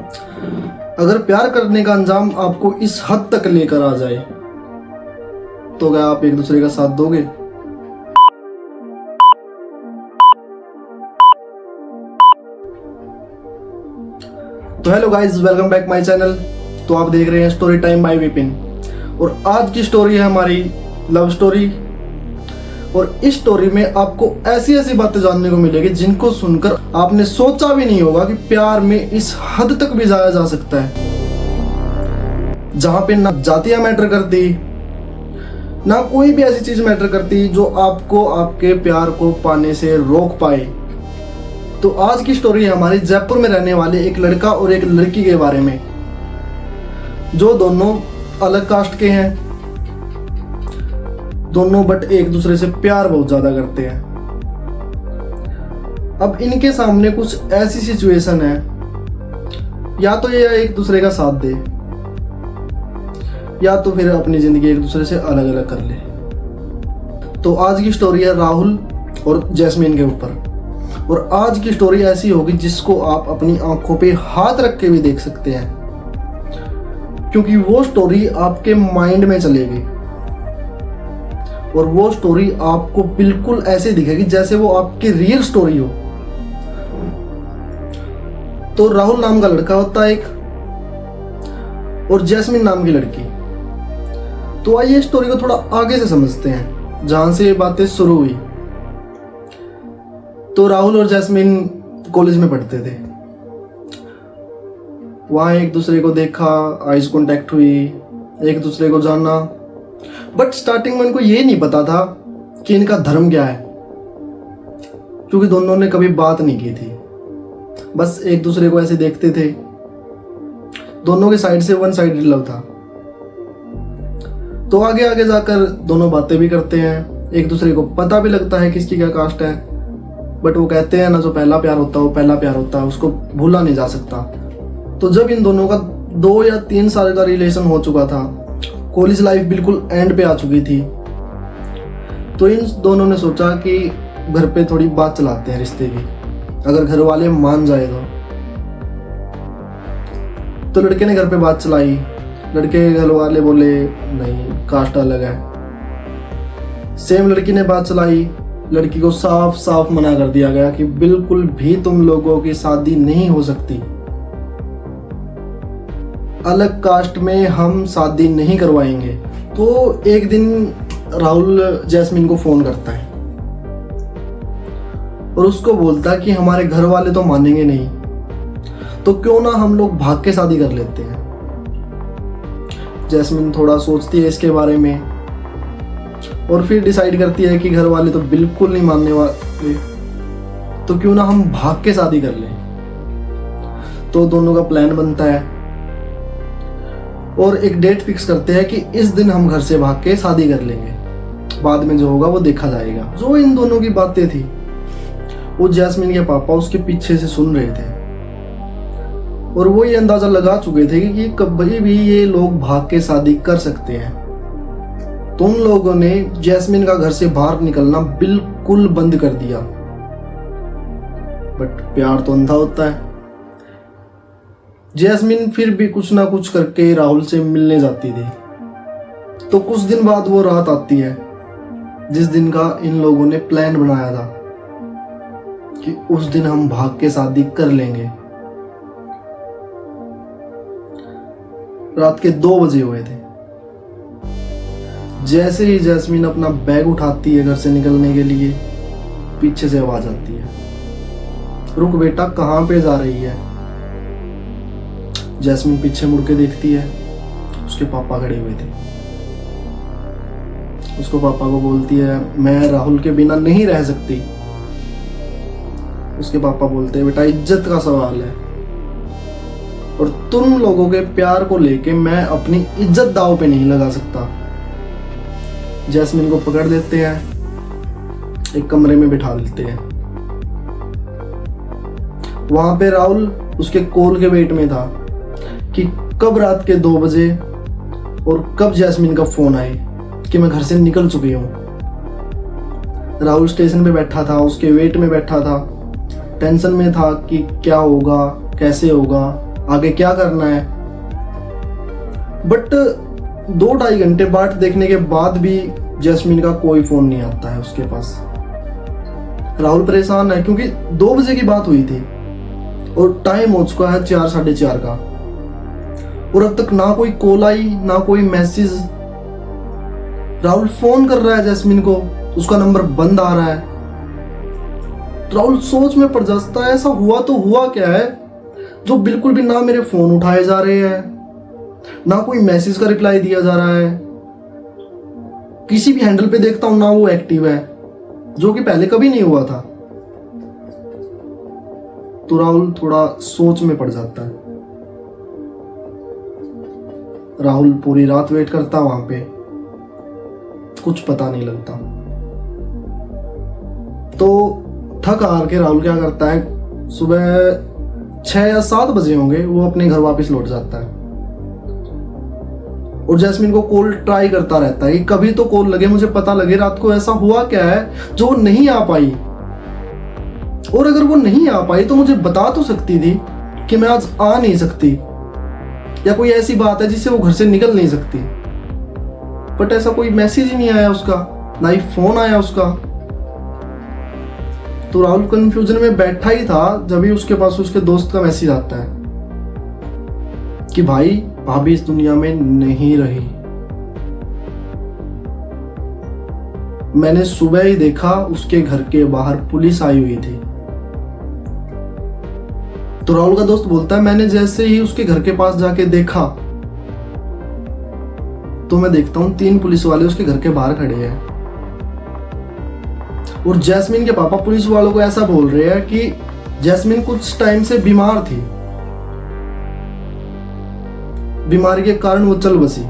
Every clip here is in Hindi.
अगर प्यार करने का अंजाम आपको इस हद तक लेकर आ जाए तो क्या आप एक दूसरे का साथ दोगे? तो hello guys, welcome back my channel. तो आप देख रहे हैं स्टोरी टाइम बाय विपिन और आज की स्टोरी है हमारी लव स्टोरी। और इस स्टोरी में आपको ऐसी ऐसी बातें जानने को मिलेगी जिनको सुनकर आपने सोचा भी नहीं होगा कि प्यार में इस हद तक भी जाया जा सकता है, जहां पे ना जातियां मैटर करती, ना कोई भी ऐसी चीज मैटर करती जो आपको आपके प्यार को पाने से रोक पाए। तो आज की स्टोरी है हमारी जयपुर में रहने वाले एक लड़का और एक लड़की के बारे में, जो दोनों अलग कास्ट के हैं, दोनों बट एक दूसरे से प्यार बहुत ज्यादा करते हैं। अब इनके सामने कुछ ऐसी सिचुएशन है, या तो ये एक दूसरे का साथ दे या तो फिर अपनी जिंदगी एक दूसरे से अलग अलग कर ले। तो आज की स्टोरी है राहुल और जैस्मीन के ऊपर। और आज की स्टोरी ऐसी होगी जिसको आप अपनी आंखों पे हाथ रख के भी देख सकते हैं, क्योंकि वो स्टोरी आपके माइंड में चलेगी और वो स्टोरी आपको बिल्कुल ऐसे दिखेगी जैसे वो आपकी रियल स्टोरी हो। तो राहुल नाम का लड़का होता है एक, और जैस्मीन नाम की लड़की। तो आइए स्टोरी को थोड़ा आगे से समझते हैं, जहां से ये बातें शुरू हुई। तो राहुल और जैस्मीन कॉलेज में पढ़ते थे। वहां एक दूसरे को देखा, आइज कांटेक्ट हुई, एक दूसरे को जाना। बट स्टार्टिंग में इनको ये नहीं पता था कि इनका धर्म क्या है, क्योंकि दोनों ने कभी बात नहीं की थी। बस एक दूसरे को ऐसे देखते थे। दोनों के साइड से वन साइडेड लव था। तो आगे आगे जाकर दोनों बातें भी करते हैं, एक दूसरे को पता भी लगता है किसकी क्या कास्ट है। बट वो कहते हैं ना, जो पहला प्यार होता है वो पहला प्यार होता है, उसको भूला नहीं जा सकता। तो जब इन दोनों का 2 या 3 साल का रिलेशन हो चुका था, कॉलेज लाइफ बिल्कुल एंड पे आ चुकी थी, तो इन दोनों ने सोचा कि घर पे थोड़ी बात चलाते हैं रिश्ते की, अगर घर वाले मान जाए तो लड़के ने घर पे बात चलाई। लड़के के घर वाले बोले नहीं, कास्ट अलग है। सेम लड़की ने बात चलाई, लड़की को साफ साफ मना कर दिया गया कि बिल्कुल भी तुम लोगों की शादी नहीं हो सकती, अलग कास्ट में हम शादी नहीं करवाएंगे। तो एक दिन राहुल जैस्मीन को फोन करता है और उसको बोलता है कि हमारे घर वाले तो मानेंगे नहीं, तो क्यों ना हम लोग भाग के शादी कर लेते हैं। जैस्मीन थोड़ा सोचती है इसके बारे में और फिर डिसाइड करती है कि घर वाले तो बिल्कुल नहीं मानने वाले, तो क्यों ना हम भाग के शादी कर लें। तो दोनों का प्लान बनता है और एक डेट फिक्स करते हैं कि इस दिन हम घर से भाग के शादी कर लेंगे, बाद में जो होगा वो देखा जाएगा। जो इन दोनों की बातें थी वो जैस्मीन के पापा उसके पीछे से सुन रहे थे और वो ये अंदाजा लगा चुके थे कि कभी भी ये लोग भाग के शादी कर सकते हैं। तो उन लोगों ने जैस्मीन का घर से बाहर निकलना बिल्कुल बंद कर दिया। बट प्यार तो अंधा होता है। जैस्मीन फिर भी कुछ ना कुछ करके राहुल से मिलने जाती थी। तो कुछ दिन बाद वो रात आती है जिस दिन का इन लोगों ने प्लान बनाया था कि उस दिन हम भाग के शादी कर लेंगे। रात के 2 बजे हुए थे। जैसे ही जैस्मीन अपना बैग उठाती है घर से निकलने के लिए, पीछे से आवाज आती है, रुक बेटा, कहां पे जा रही है? जैस्मीन पीछे मुड़ के देखती है, उसके पापा खड़े हुए थे। उसको पापा को बोलती है मैं राहुल के बिना नहीं रह सकती। उसके पापा बोलते हैं बेटा, इज्जत का सवाल है और तुम लोगों के प्यार को लेके मैं अपनी इज्जत दांव पे नहीं लगा सकता। जैस्मीन को पकड़ लेते हैं, एक कमरे में बिठा लेते हैं। वहां पे राहुल उसके कॉल के वेट में था कि कब रात के 2 बजे और कब जैस्मीन का फोन आए कि मैं घर से निकल चुकी हूँ। राहुल स्टेशन पे बैठा था, उसके वेट में बैठा था, टेंशन में था कि क्या होगा, कैसे होगा, आगे क्या करना है। बट 2-2.5 घंटे बाट देखने के बाद भी जैस्मिन का कोई फोन नहीं आता है उसके पास। राहुल परेशान है क्योंकि 2 बजे की बात हुई थी और टाइम हो चुका है 4 साढ़े 4 का, और अब तक ना कोई कॉल आई ना कोई मैसेज। राहुल फोन कर रहा है जैस्मिन को, उसका नंबर बंद आ रहा है। राहुल सोच में पड़ जाता है, ऐसा हुआ तो हुआ क्या है जो बिल्कुल भी ना मेरे फोन उठाए जा रहे हैं, ना कोई मैसेज का रिप्लाई दिया जा रहा है। किसी भी हैंडल पे देखता हूं ना वो एक्टिव है, जो कि पहले कभी नहीं हुआ था। तो राहुल थोड़ा सोच में पड़ जाता है। राहुल पूरी रात वेट करता वहां पे, कुछ पता नहीं लगता। तो थक हार के राहुल क्या करता है, सुबह 6 या 7 बजे होंगे, वो अपने घर वापस लौट जाता है और जैस्मिन को कॉल ट्राई करता रहता है कि कभी तो कॉल लगे, मुझे पता लगे रात को ऐसा हुआ क्या है जो वो नहीं आ पाई। और अगर वो नहीं आ पाई तो मुझे बता तो सकती थी कि मैं आज आ नहीं सकती, या कोई ऐसी बात है जिससे वो घर से निकल नहीं सकती। बट ऐसा कोई मैसेज ही नहीं आया उसका, ना ही फोन आया उसका। तो राहुल कंफ्यूजन में बैठा ही था जब ही उसके पास उसके दोस्त का मैसेज आता है कि भाई भाभी इस दुनिया में नहीं रही। मैंने सुबह ही देखा उसके घर के बाहर पुलिस आई हुई थी। तो राहुल का दोस्त बोलता है, मैंने जैसे ही उसके घर के पास जाके देखा तो मैं देखता हूं 3 पुलिस वाले उसके घर के बाहर खड़े हैं, और जैस्मिन के पापा पुलिस वालों को ऐसा बोल रहे हैं कि जैस्मिन कुछ टाइम से बीमार थी, बीमारी के कारण वो चल बसी।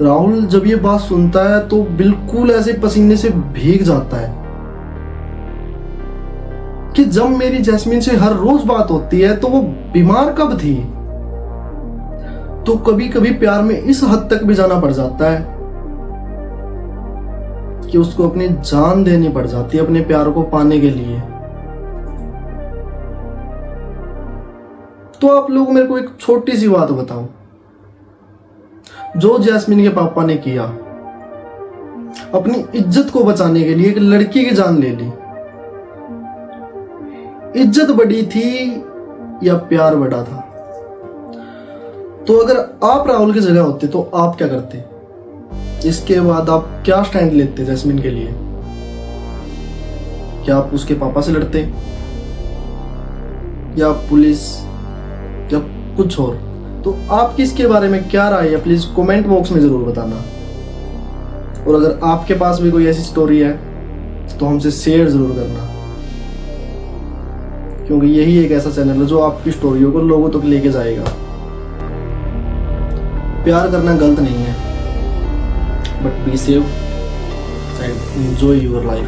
राहुल जब ये बात सुनता है तो बिल्कुल ऐसे पसीने से भीग जाता है कि जब मेरी जैस्मिन से हर रोज बात होती है तो वो बीमार कब थी। तो कभी कभी प्यार में इस हद तक भी जाना पड़ जाता है कि उसको अपनी जान देनी पड़ जाती है अपने प्यार को पाने के लिए। तो आप लोग मेरे को एक छोटी सी बात बताओ, जो जैस्मिन के पापा ने किया, अपनी इज्जत को बचाने के लिए एक लड़की की जान ले ली, इज्जत बड़ी थी या प्यार बड़ा था? तो अगर आप राहुल की जगह होते तो आप क्या करते? इसके बाद आप क्या स्टैंड लेते जैस्मिन के लिए? क्या आप उसके पापा से लड़ते, या पुलिस, या कुछ और? तो आपकी इसके बारे में क्या राय है, प्लीज कमेंट बॉक्स में जरूर बताना। और अगर आपके पास भी कोई ऐसी स्टोरी है तो हमसे शेयर जरूर करना, क्योंकि यही एक ऐसा चैनल है जो आपकी स्टोरियों को लोगों तक लेके जाएगा। प्यार करना गलत नहीं है, but be safe and enjoy your life.